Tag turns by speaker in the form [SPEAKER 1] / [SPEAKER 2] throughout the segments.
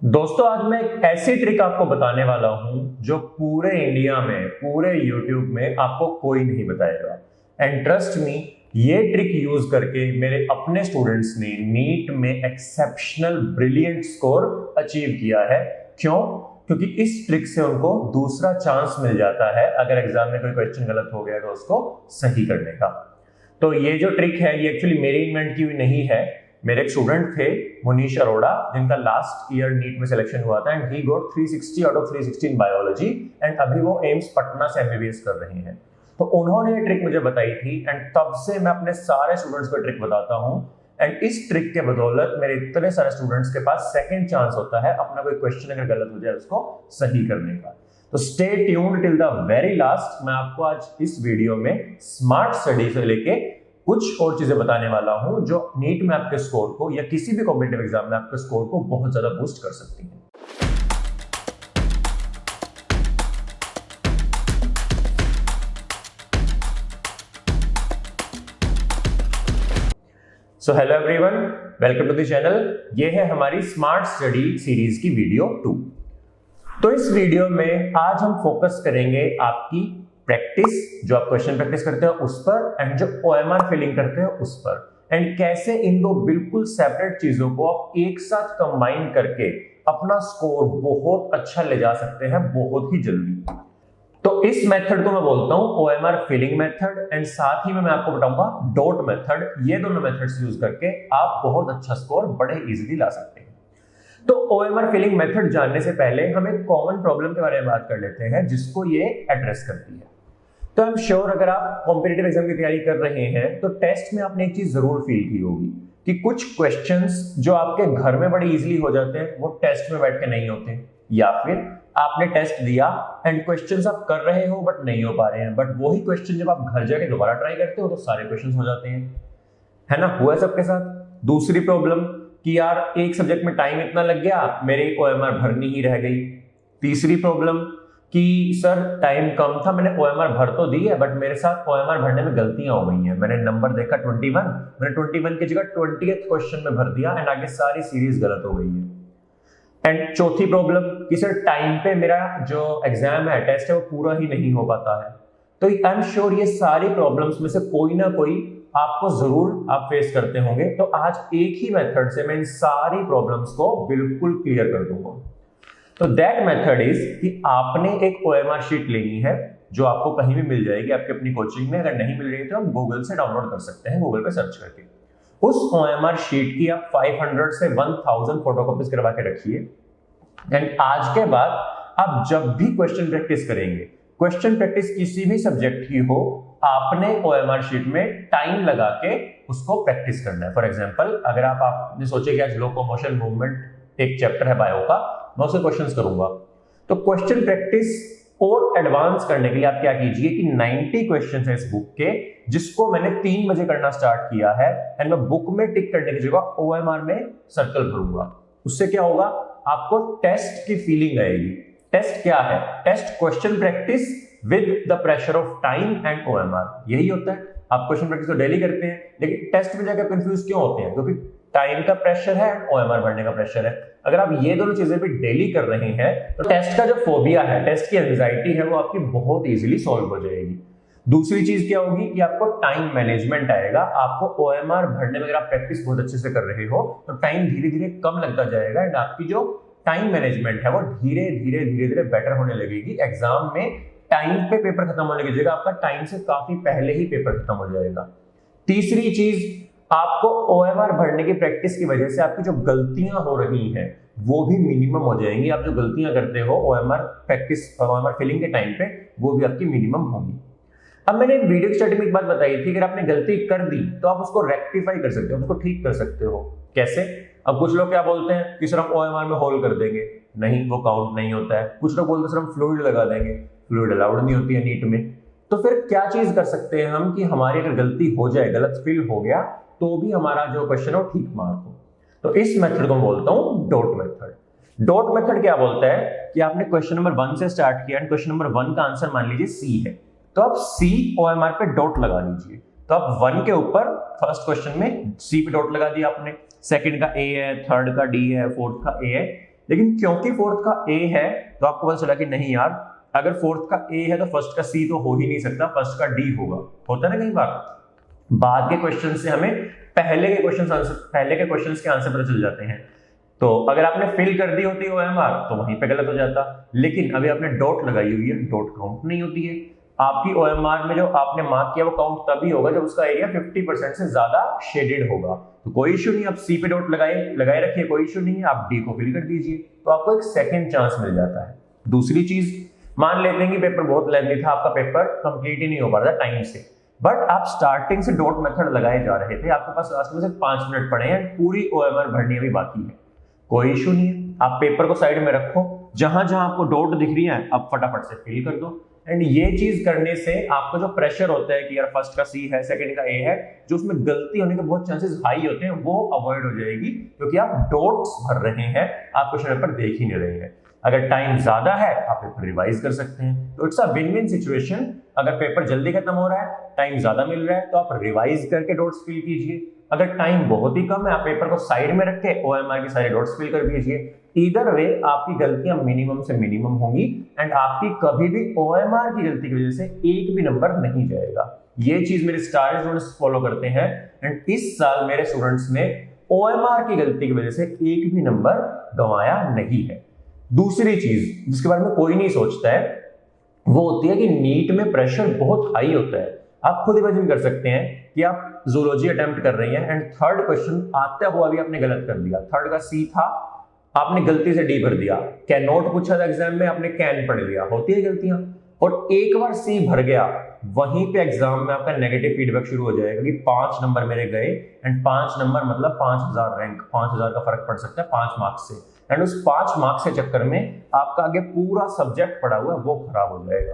[SPEAKER 1] दोस्तों आज मैं एक ऐसी ट्रिक आपको बताने वाला हूं जो पूरे इंडिया में पूरे यूट्यूब में आपको कोई नहीं बताएगा। एंड ट्रस्ट मी, ये ट्रिक यूज करके मेरे अपने स्टूडेंट्स ने नीट में एक्सेप्शनल ब्रिलियंट स्कोर अचीव किया है। क्यों? क्योंकि इस ट्रिक से उनको दूसरा चांस मिल जाता है अगर एग्जाम में कोई क्वेश्चन गलत हो गया तो उसको सही करने का। तो ये जो ट्रिक है ये एक्चुअली मेरी इन्वेंट की हुई नहीं है। मेरे एक स्टूडेंट थे मुनीश अरोड़ा, जिनका लास्ट ईयर नीट में सिलेक्शन हुआ था and he got 360 out of 360 in biology and अभी वो एम्स पटना से एमबीबीएस कर रहे हैं। तो उन्होंने ये ट्रिक मुझे बताई थी एंड तब से मैं अपने सारे स्टूडेंट्स को ट्रिक बताता हूं। एंड इस ट्रिक के बदौलत मेरे इतने सारे स्टूडेंट्स के पास सेकंड चांस होता है अपना कोई क्वेश्चन अगर गलत हो जाए उसको सही करने का। तो stay tuned till the very last. मैं आपको आज इस वीडियो में स्मार्ट स्टडी से लेके कुछ और चीजें बताने वाला हूं जो नीट में आपके स्कोर को या किसी भी कॉम्पिटिटिव एग्जाम में आपके स्कोर को बहुत ज्यादा बूस्ट कर सकती हैं। So hello everyone, welcome to the channel. ये है हमारी स्मार्ट स्टडी सीरीज की वीडियो 2। तो इस वीडियो में आज हम फोकस करेंगे आपकी प्रैक्टिस, जो आप क्वेश्चन प्रैक्टिस करते हो उस पर, एंड जो ओएमआर फिलिंग करते हो उस पर, एंड कैसे इन दो बिल्कुल सेपरेट चीजों को आप एक साथ कंबाइन करके अपना स्कोर बहुत अच्छा ले जा सकते हैं बहुत ही जल्दी। तो इस मेथड को मैं बोलता हूं ओएमआर फिलिंग मेथड, एंड साथ ही में मैं आपको बताऊंगा डॉट मेथड। ये दोनों मेथड्स यूज करके आप बहुत अच्छा स्कोर बड़े इजीली ला सकते हैं। तो ओएमआर फिलिंग मेथड जानने से पहले हम एक कॉमन प्रॉब्लम के बारे में बात कर लेते हैं जिसको ये एड्रेस करती है। तो आई एम श्योर अगर आप कॉम्पिटिटिव एग्जाम की तैयारी कर रहे हैं तो टेस्ट में आपने एक चीज जरूर फील की होगी कि कुछ क्वेश्चंस जो आपके घर में बड़े इजीली हो जाते हैं वो टेस्ट में बैठ के नहीं होते, या फिर आपने टेस्ट दिया एंड क्वेश्चंस आप कर रहे हो बट नहीं हो पा रहे हैं, बट वही क्वेश्चन जब आप घर जाके दोबारा ट्राई करते हो तो सारे क्वेश्चंस हो जाते हैं, है ना? हुआ सबके साथ। दूसरी प्रॉब्लम कि यार एक सब्जेक्ट में टाइम इतना लग गया, मेरी ओएमआर भरनी ही रह गई। तीसरी प्रॉब्लम कि सर टाइम कम था, मैंने ओएमआर भर तो दी है बट मेरे साथ ओएमआर भरने में गलतियां हो गई हैं। मैंने नंबर देखा 21, मैंने 21 की जगह 20th क्वेश्चन में भर दिया एंड आगे सारी सीरीज गलत हो गई है। एंड चौथी प्रॉब्लम कि सर टाइम पे मेरा जो एग्जाम है, टेस्ट है, वो पूरा ही नहीं हो पाता है। तो आई एम श्योर ये सारी प्रॉब्लम्स में से कोई ना कोई आपको जरूर आप फेस करते होंगे। तो आज एक ही मेथड से मैं इन सारी प्रॉब्लम्स को बिल्कुल क्लियर कर दूंगा। तो दैट मेथड इज कि आपने एक ओएमआर शीट लेनी है जो आपको कहीं भी मिल जाएगी आपके अपनी कोचिंग में। अगर नहीं मिल रही तो आप गूगल से डाउनलोड कर सकते हैं, गूगल पे सर्च करके। उस ओएमआर शीट की आप 500 से 1000 फोटोकॉपीज करवा के रखिए। एंड आज के बाद आप जब भी क्वेश्चन प्रैक्टिस करेंगे, क्वेश्चन प्रैक्टिस किसी भी सब्जेक्ट की हो, आपने ओएमआर शीट में टाइम लगा के उसको प्रैक्टिस करना है। फॉर एग्जांपल अगर आपने सोचे कि आज लोकोमोशन मूवमेंट एक चैप्टर है बायो का, मैं उससे क्वेश्चंस करूंगा, तो क्वेश्चन प्रैक्टिस और एडवांस करने के लिए आप क्या कीजिए कि 90 क्वेश्चंस हैं इस बुक के, जिसको मैंने 3 बजे करना स्टार्ट किया है एंड मैं बुक में टिक करने की जगह ओएमआर में सर्कल भरूंगा। उससे क्या होगा, आपको टेस्ट की फीलिंग आएगी। टेस्ट क्या है? Test question practice with the pressure of time and OMR, यही होता है। आप क्वेश्चन प्रैक्टिस तो डेली करते हैं लेकिन टेस्ट में जाकर कंफ्यूज क्यों होते हैं? क्योंकि टाइम का प्रेशर है, ओएमआर भरने का प्रेशर है। अगर आप ये दोनों चीजें भी डेली कर रहे हैं तो टेस्ट का जो फोबिया है, टेस्ट की एंजाइटी है, वो आपकी बहुत इजीली सॉल्व हो जाएगी। दूसरी चीज क्या होगी कि आपको टाइम मैनेजमेंट आएगा। आपको ओएमआर भरने में अगर आप प्रैक्टिस बहुत अच्छे से कर रहे हो तो टाइम धीरे धीरे कम लगता जाएगा एंड आपकी जो टाइम मैनेजमेंट है वो धीरे धीरे बेटर होने लगेगी। एग्जाम में टाइम पे पेपर खत्म होने की जगह आपका टाइम से काफी पहले ही पेपर खत्म हो जाएगा। तीसरी चीज, आपको ओएमआर भरने की प्रैक्टिस की वजह से आपकी जो गलतियां हो रही हैं वो भी मिनिमम हो जाएंगी। आप जो गलतियां करते हो ओएमआर प्रैक्टिस, ओएमआर फिलिंग के टाइम पे, वो भी आपकी मिनिमम होगी। अब मैंने वीडियो की स्टार्टिंग में एक बात बताई थी, अगर आपने गलती कर दी तो आप उसको रेक्टिफाई कर सकते हो, उसको ठीक कर सकते हो। कैसे? अब कुछ लोग क्या बोलते हैं कि सर हम ओएमआर में होल कर देंगे, नहीं वो काउंट नहीं होता है। कुछ लोग बोलते हैं सर हम फ्लूइड लगा देंगे, फ्लूइड अलाउड नहीं होती है नीट में। तो फिर क्या चीज कर सकते हैं हम कि हमारी अगर गलती हो जाए, गलत फील हो गया, तो भी हमारा जो क्वेश्चन है वो ठीक मार्क हो। तो इस मेथड को मैं बोलता हूं डॉट मेथड। डॉट मेथड क्या बोलता है कि आपने क्वेश्चन नंबर 1 से स्टार्ट किया एंड क्वेश्चन नंबर 1 का आंसर मान लीजिए सी है, तो आप सी ओएमआर पे डॉट लगा लीजिए। तो आप 1 के ऊपर फर्स्ट क्वेश्चन में सी पे डॉट लगा दिया आपने, सेकंड का ए है, थर्ड का डी है, फोर्थ का ए है, लेकिन क्योंकि फोर्थ का ए है तो आपको पता चला कि नहीं यार, अगर फोर्थ का ए है तो फर्स्ट का सी तो हो ही नहीं सकता, फर्स्ट का डी होगा। होता है ना कई बार, बाद के क्वेश्चन से हमें पहले के क्वेश्चन के आंसर पता चल जाते हैं। तो अगर आपने फिल कर दी होती ओएमआर तो वहीं पे गलत हो जाता, लेकिन अभी आपने डॉट लगाई हुई है, डॉट काउंट नहीं होती है। आपकी ओएमआर में जो आपने मार्क किया वो काउंट तभी होगा जब उसका एरिया 50% से ज्यादा शेडेड होगा। तो कोई इशू नहीं, आप सी पे डॉट लगाए रखिए, कोई इशू नहीं है, आप डी को फिल कर दीजिए तो आपको एक सेकंड चांस मिल जाता है। दूसरी चीज, मान लेते हैं कि पेपर बहुत लेंथी था, आपका पेपर कंप्लीट ही नहीं हो पा रहा था टाइम से, बट आप स्टार्टिंग से डॉट मेथड लगाए जा रहे थे, आपके पास लास्ट में सिर्फ 5 मिनट पड़े हैं, पूरी ओएमआर भरनी अभी बाकी है। कोई इशू नहीं है, आप पेपर को साइड में रखो, जहां जहां आपको डॉट दिख रही है आप फटाफट से फिल कर दो। एंड ये चीज करने से आपका जो प्रेशर होता है कि यार फर्स्ट का सी है, सेकंड का ए है, जो उसमें गलती होने के बहुत चांसेस हाई होते हैं, वो अवॉइड हो जाएगी, क्योंकि आप डॉट्स भर रहे हैं, आप क्वेश्चन पेपर देख ही नहीं रहे हैं। अगर टाइम ज्यादा है आप पेपर रिवाइज कर सकते हैं, तो it's a win win situation. अगर पेपर जल्दी खत्म हो रहा है, टाइम ज्यादा मिल रहा है, तो आप रिवाइज करके डॉट्स फिल कीजिए। अगर टाइम बहुत ही कम है, आप पेपर को साइड में रख के ओएमआर के सारे डॉट्स फिल कर दीजिए। ईदर वे आपकी गलतियां मिनिमम से मिनिमम होंगी एंड आपकी कभी भी ओएमआर की गलती की वजह से एक भी नंबर नहीं जाएगा। ये चीज मेरे स्टार स्टूडेंट्स फॉलो करते हैं एंड इस साल मेरे स्टूडेंट्स ने ओएमआर की गलती की वजह से एक भी नंबर गंवाया नहीं है। दूसरी चीज जिसके बारे में कोई नहीं सोचता है वो होती है कि नीट में प्रेशर बहुत हाई होता है। आप खुद इमेजिन कर सकते हैं कि आप जूलॉजी अटेम्प्ट कर रही हैं एंड थर्ड क्वेश्चन आते हुआ भी आपने गलत कर दिया। थर्ड का सी था, आपने गलती से डी भर दिया। कैन नॉट पूछा था एग्जाम में, आपने कैन पढ़ लिया। होती है गलतियां। और एक बार सी भर गया, वहीं पे एग्जाम में आपका नेगेटिव फीडबैक शुरू हो जाएगा कि 5 नंबर मेरे गए एंड 5 नंबर मतलब 5000 रैंक, 5000 का फर्क पड़ सकता है 5 मार्क्स से। एंड उस 5 मार्क्स के चक्कर में आपका आगे पूरा सब्जेक्ट पढ़ा हुआ है वो खराब हो जाएगा।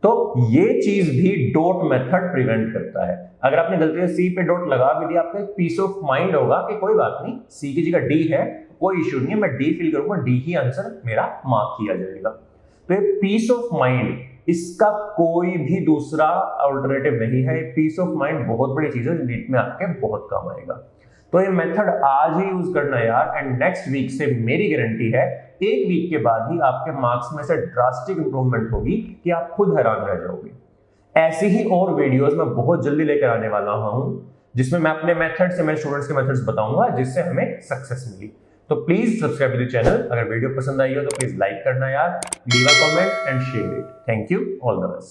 [SPEAKER 1] तो ये चीज भी डॉट मेथड प्रिवेंट करता है। अगर आपने गलती से सी पे डॉट लगा भी दिया, आपका एक पीस ऑफ माइंड होगा कि कोई बात नहीं, सी की जगह डी है, कोई इश्यू नहीं है, मैं डी फिल करूंगा, डी ही आंसर मेरा मार्क किया जाएगा। तो ये पीस ऑफ माइंड, इसका कोई भी दूसरा अल्टरनेटिव नहीं है। पीस ऑफ माइंड बहुत बड़ी चीज है, नीट में आपके बहुत काम आएगा। तो ये मेथड आज ही यूज करना यार, एंड नेक्स्ट वीक से मेरी गारंटी है, एक वीक के बाद ही आपके मार्क्स में से ड्रास्टिक इंप्रूवमेंट होगी कि आप खुद हैरान रह जाओगे। ऐसी ही और वीडियोस मैं बहुत जल्दी लेकर आने वाला हूं, जिसमें मैं अपने मेथड से मेरे स्टूडेंट्स के मेथड्स बताऊंगा, जिससे हमें सक्सेस मिली। तो please subscribe to the channel. अगर वीडियो पसंद आई हो तो प्लीज लाइक करना यार, leave a comment and share it. Thank you, all the best.